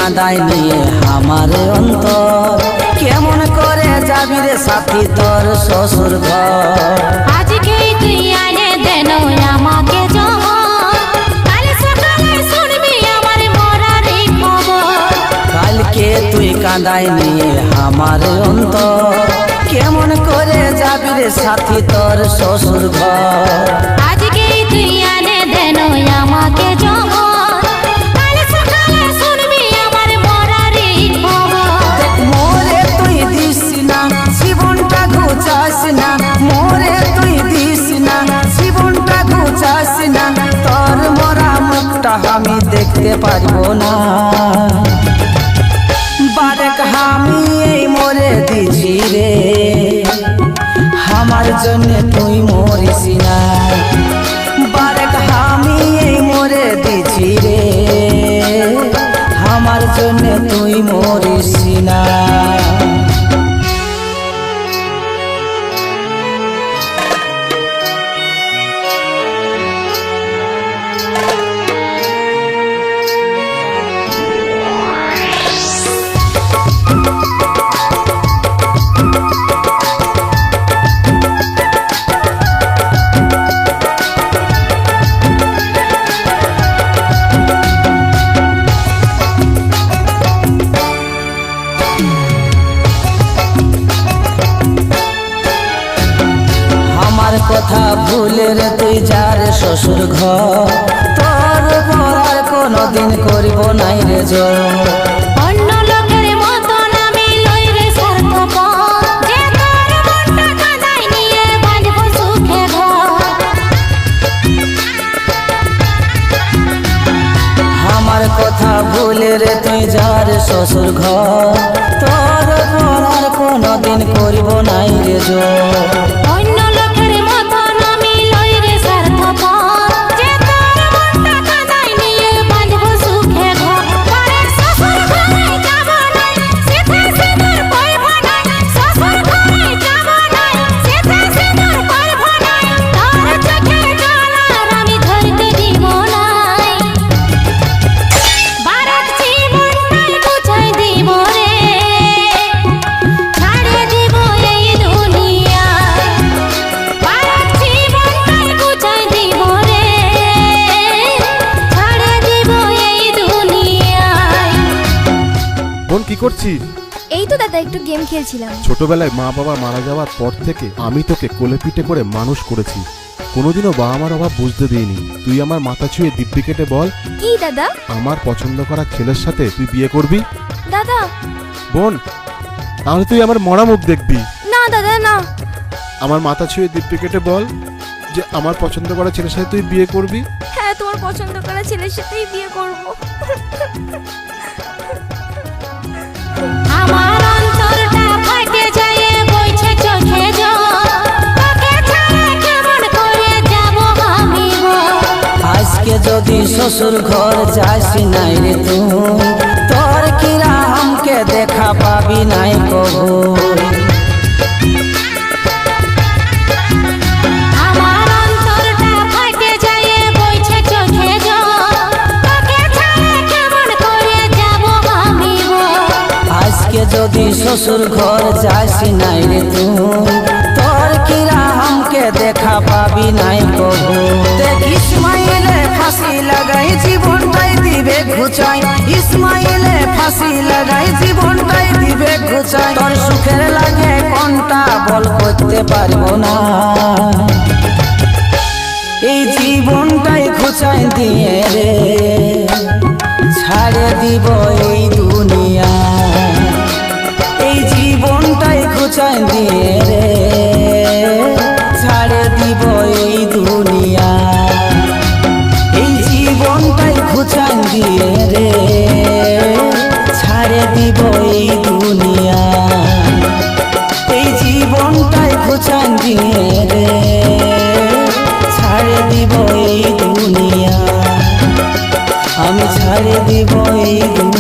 কাঁদাই নিয়ে আমার অন্তর, কেমন করে যাবি রে সাথী তোর শ্বশুর ঘর। আজকেই তুই আনে দেন আমাকে জমর, কাল সকালে শুনবি আমার মরার খবর। কালকে তুই কাঁদাই নিয়ে আমার অন্তর, কেমন করে যাবি রে সাথী তোর শ্বশুর ঘর। আজকেই তুই আনে দেন আমাকে জমর, কাল সকালে শুনবি আমার মরার খবর। মোরে তুই দিস না জীবনটা ঘুচাস না, মোরে তুই দিস না জীবনটা ঘুচাস না, তোর মরা মুখটা আমি দেখতে পারবো না। বারেক আমি এই মরে দিছি রে, আমার জন্য তুই মরিস না। বারেক আমি এই মরে দিছি রে, আমার জন্য তুই মরিস না। কথা ভুলে রে তুই যার শ্বশুর ঘর, তোর পরার কোনদিন করিব নাই রে জোর। অন্য লোকের মতন আমি লই রে স্বার্থপর, যে তোর মনটা কাঁদাই নিয়ে বাঁধব সুখে ঘর। আমার কথা ভুলে রে তুই যার শ্বশুর ঘর, তোর পরার কোনদিন করিব নাই রে জোর। অন্য লোকের মতন আমি লই রে স্বার্থপর, যে তোর মনটা কাঁদাই নিয়ে বাঁধব সুখে ঘর। পরের শ্বশুর ঘরে যাব নাই, সেথে সিঁদুর পরব নাই। শ্বশুর ঘরে যাব নাই, সেথে সিঁদুর পরব নাই। তোর চোখের জল আর আমি ধরতে দিব নাই। বারাক জীবনটাই বুঝাই দিব রে, ছাড়ে দিব এই দুনিয়া। বারাক জীবনটাই বুঝাই দিব রে, ছাড়ে দিব এই দুনিয়ায়। বোন কি করছিস? এই তো দাদা একটু গেম খেলছিলাম। ছোটবেলায় মা বাবা মারা যাওয়ার পর থেকে আমি তোকে কোলে পিঠে করে মানুষ করেছি, কোনোদিনও বাবা মার অভাব বুঝতে দিইনি। তুই আমার মাথা ছুঁয়ে দিব্যি কেটে বল, কি দাদা? আমার পছন্দ করা ছেলের সাথে তুই বিয়ে করবি? দাদা বোন, তাহলে তুই আমার মরা মুখ দেখবি। না দাদা না। আমার মাথা ছুঁয়ে দিব্যি কেটে বল যে আমার পছন্দ করা ছেলের সাথে তুই বিয়ে করবি। হ্যাঁ, তোমার পছন্দ করা ছেলের সাথেই বিয়ে করব। আমার অন্তরটা ফাটে যায়, বইছে চোখে জল। তোকে ছাড়া কেমন করে যাব আমি বল। আজকে যদি শ্বশুর ঘর যাস নাই রে তুই, তোর কিরা हमके দেখা পাবি নাই কবু। আমার অন্তরটা ফাটে যায়, বইছে চোখে জল। তোকে ছাড়া কেমন করে যাব আমি বল। আজকে যদি শ্বশুর ঘর যাস নাই রে তুই, তোর কিরা हमके দেখা পাবি নাই কবু। দেখ ইসমাইলে ফাঁসি লাগাই জীবনটাই দিবে ঘুচাই, ইসমাইলে ফাঁসি লাগাই জীবনটাই দিবে ঘুচাই। তোর সুখের লাগে কোনটা বল করতে পারবো না, এই জীবনটাই ঘুচাই দিয়ে রে ছাড়ে দিব এই দুনিয়া। এই জীবনটাই ঘুচাই দিয়ে রে ছাড়ে দিব এই দুনিয়া। এই জীবনটাই ঘুচাই দিয়ে রে ছাড়ে দিব এই দুনিয়া। এই জীবনটাই ঘুচাই দিয়ে রে ছাড়ে দিব এই দুনিয়া। আমি ছাড়ে দিব এই দুনিয়া।